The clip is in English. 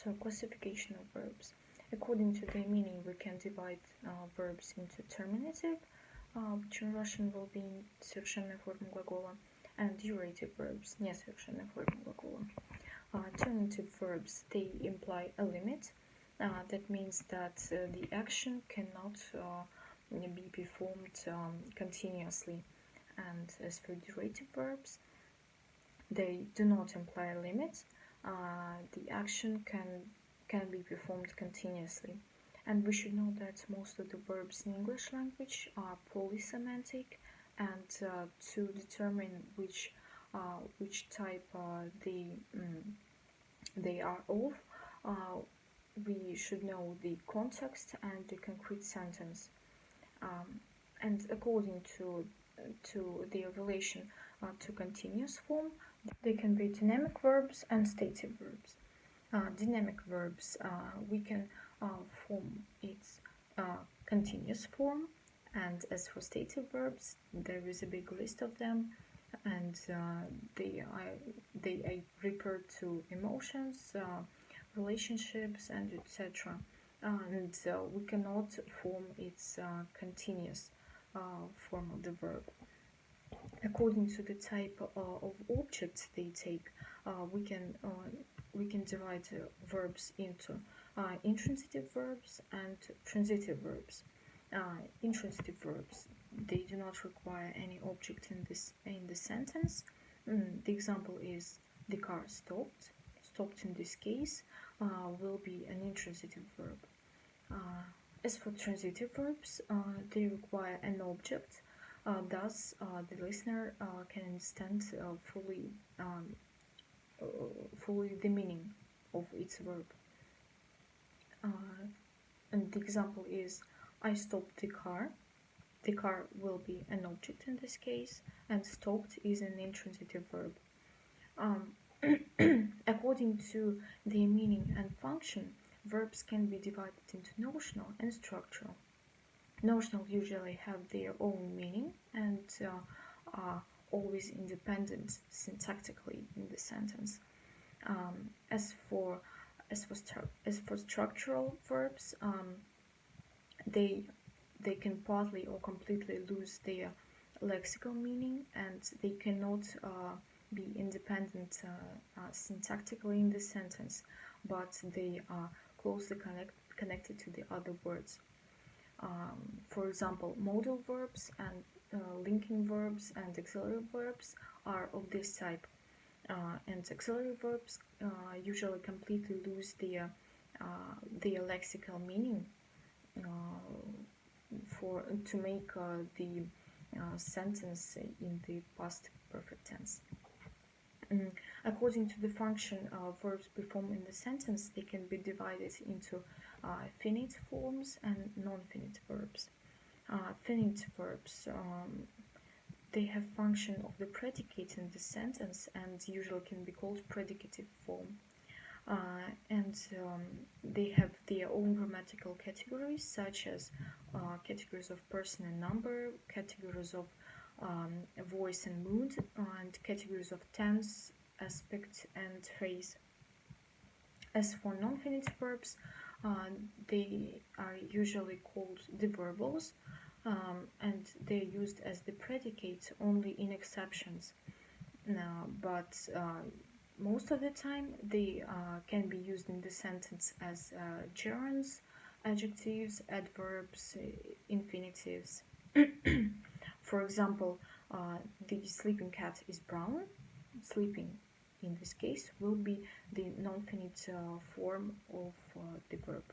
So, classification of verbs. According to their meaning, we can divide verbs into terminative, which in Russian will be совершенная форма глагола, and durative verbs, несовершенная форма глагола. Terminative verbs, they imply a limit. That means that the action cannot be performed continuously. And as for durative verbs, they do not imply a limit. The action can be performed continuously. And we should know that most of the verbs in English language are polysemantic, and to determine which type they are of, we should know the context and the concrete sentence. And according to their relation to continuous form, they can be dynamic verbs and stative verbs. Dynamic verbs, we can form its continuous form, and as for stative verbs, there is a big list of them, and they refer to emotions, relationships, and etc. And we cannot form its continuous form of the verb. According to the type of objects they take, we can divide verbs into intransitive verbs and transitive verbs. Intransitive verbs, they do not require any object in the sentence. The example is the car stopped. Stopped in this case will be an intransitive verb. As for transitive verbs, they require an object. Thus, the listener can understand fully the meaning of its verb. And the example is, I stopped the car. The car will be an object in this case, and stopped is an intransitive verb. According to their meaning and function, verbs can be divided into notional and structural. Notional usually have their own meaning and are always independent syntactically in the sentence. As for structural verbs, they can partly or completely lose their lexical meaning, and they cannot be independent syntactically in the sentence, but they are closely connected to the other words. For example, modal verbs and linking verbs and auxiliary verbs are of this type, and auxiliary verbs usually completely lose their lexical meaning to make the sentence in the past perfect tense. According to the function verbs perform in the sentence, they can be divided into finite forms and non-finite verbs. Finite verbs, they have function of the predicate in the sentence and usually can be called predicative form. And they have their own grammatical categories, such as categories of person and number, categories of voice and mood, and categories of tense, aspect, and phrase. As for non-finite verbs, they are usually called the verbals, and they're used as the predicate only in exceptions. But most of the time they can be used in the sentence as gerunds, adjectives, adverbs, infinitives. For example, the sleeping cat is brown. Sleeping in this case will be the non-finite form of the verb.